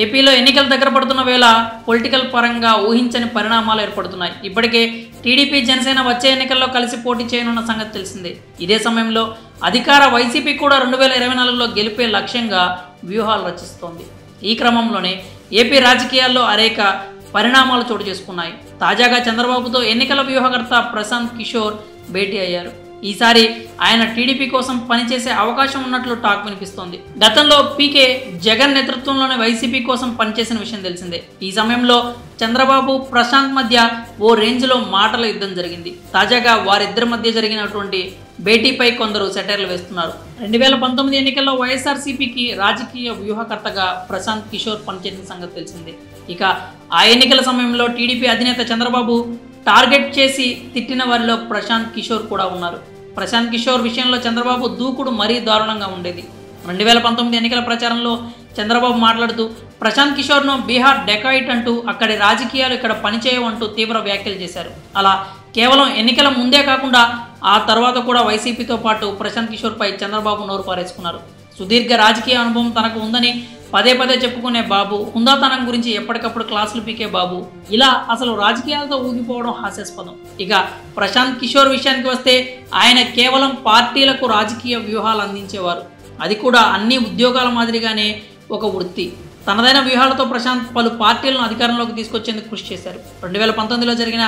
ఏపీలో ఎన్నికలు దగ్గర పడుతున్న వేళ పొలిటికల్ పరంగా ఊహించని పరిణామాలు ఏర్పడుతున్నాయి. ఇప్పటికే టీడీపీ జనసేన వచ్చే ఎన్నికల్లో కలిసి పోటీ చేయనున్న సంగతి తెలిసిందే. ఇదే సమయంలో అధికార వైసీపీ కూడా 2024లో గెలిపే లక్ష్యంగా వ్యూహాలు రచిస్తోంది. ఈ క్రమంలోనే ఏపీ రాజకీయాల్లో అనేక పరిణామాలు చోటు చేసుకున్నాయి. తాజాగా చంద్రబాబుతో ఎన్నికల వ్యూహకర్త ప్రశాంత్ కిషోర్ భేటీ అయ్యారు. ఈసారి ఆయన టీడీపీ కోసం పనిచేసే అవకాశం ఉన్నట్లు టాక్ వినిపిస్తోంది. గతంలో పీకే జగన్ నేతృత్వంలోని వైసీపీ కోసం పనిచేసిన విషయం తెలిసిందే. ఈ సమయంలో చంద్రబాబు ప్రశాంత్ మధ్య ఓ రేంజ్లో మాటల యుద్ధం జరిగింది. తాజాగా వారిద్దరి మధ్య జరిగినటువంటి భేటీపై కొందరు సెటైర్లు వేస్తున్నారు. 2019 ఎన్నికల్లో వైఎస్ఆర్సీపీకి రాజకీయ వ్యూహకర్తగా ప్రశాంత్ కిషోర్ పనిచేసిన సంగతి తెలిసిందే. ఇక ఆ ఎన్నికల సమయంలో టీడీపీ అధినేత చంద్రబాబు టార్గెట్ చేసి తిట్టిన వారిలో ప్రశాంత్ కిషోర్ కూడా ఉన్నారు. ప్రశాంత్ కిషోర్ విషయంలో చంద్రబాబు దూకుడు మరీ దారుణంగా ఉండేది. 2019 ఎన్నికల ప్రచారంలో చంద్రబాబు మాట్లాడుతూ ప్రశాంత్ కిషోర్ను బీహార్ డెకాయిట్ అంటూ అక్కడి రాజకీయాలు ఇక్కడ పనిచేయవంటూ తీవ్ర వ్యాఖ్యలు చేశారు. అలా కేవలం ఎన్నికల ముందే కాకుండా ఆ తర్వాత కూడా వైసీపీతో పాటు ప్రశాంత్ కిషోర్పై చంద్రబాబు నోరు పారేసుకున్నారు. సుదీర్ఘ రాజకీయ అనుభవం తనకు ఉందని పదే పదే చెప్పుకునే బాబు, హుందాతనం గురించి ఎప్పటికప్పుడు క్లాసులు పీకే బాబు, ఇలా అసలు రాజకీయాలతో ఊగిపోవడం హాస్యాస్పదం. ఇక ప్రశాంత్ కిషోర్ విషయానికి వస్తే ఆయన కేవలం పార్టీలకు రాజకీయ వ్యూహాలు అందించేవారు. అది కూడా అన్ని ఉద్యోగాల మాదిరిగానే ఒక వృత్తి. తనదైన వ్యూహాలతో ప్రశాంత్ పలు పార్టీలను అధికారంలోకి తీసుకొచ్చేందుకు కృషి చేశారు. 2019లో జరిగిన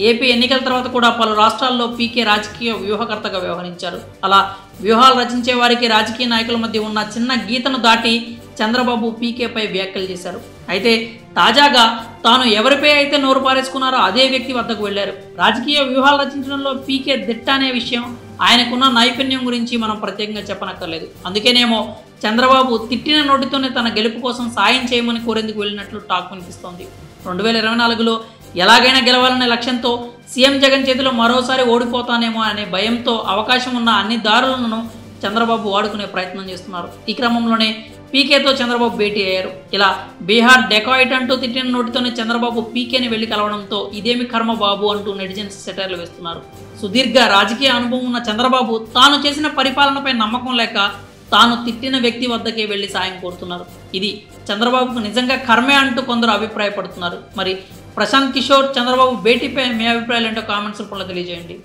ఏపీ ఎన్నికల తర్వాత కూడా పలు రాష్ట్రాల్లో పీకే రాజకీయ వ్యూహకర్తగా వ్యవహరించారు. అలా వ్యూహాలు రచించే వారికి రాజకీయ నాయకుల మధ్య ఉన్న చిన్న గీతను దాటి చంద్రబాబు పీకేపై వ్యాఖ్యలు చేశారు. అయితే తాజాగా తాను ఎవరిపై అయితే నోరు పారేసుకున్నారో అదే వ్యక్తి వద్దకు వెళ్లారు. రాజకీయ వ్యూహాలు రచించడంలో పీకే దిట్ట అనే విషయం, ఆయనకున్న నైపుణ్యం గురించి మనం ప్రత్యేకంగా చెప్పనక్కర్లేదు. అందుకేనేమో చంద్రబాబు తిట్టిన నోటితోనే తన గెలుపు కోసం సాయం చేయమని కోరేందుకు వెళ్ళినట్లు టాక్ వినిపిస్తోంది. 2024లో ఎలాగైనా గెలవాలనే లక్ష్యంతో సీఎం జగన్ చేతిలో మరోసారి ఓడిపోతానేమో అనే భయంతో అవకాశం ఉన్న అన్ని దారులను చంద్రబాబు వాడుకునే ప్రయత్నం చేస్తున్నారు. ఈ క్రమంలోనే పీకేతో చంద్రబాబు భేటీ అయ్యారు. ఇలా బీహార్ డెకాయిట్ అంటూ తిట్టిన నోటితోనే చంద్రబాబు పీకేని వెళ్లి కలవడంతో ఇదేమి కర్మ బాబు అంటూ నెటిజన్స్ సెటైర్లు వేస్తున్నారు. సుదీర్ఘ రాజకీయ అనుభవం ఉన్న చంద్రబాబు తాను చేసిన పరిపాలనపై నమ్మకం లేక తాను తిట్టిన వ్యక్తి వద్దకే వెళ్లి సాయం కోరుతున్నారు. ఇది చంద్రబాబుకు నిజంగా కర్మే అంటూ కొందరు అభిప్రాయపడుతున్నారు. మరి ప్రశాంత్ కిషోర్ చంద్రబాబు భేటీపై మీ అభిప్రాయాలు ఏంటో కామెంట్స్ రూపంలో తెలియజేయండి.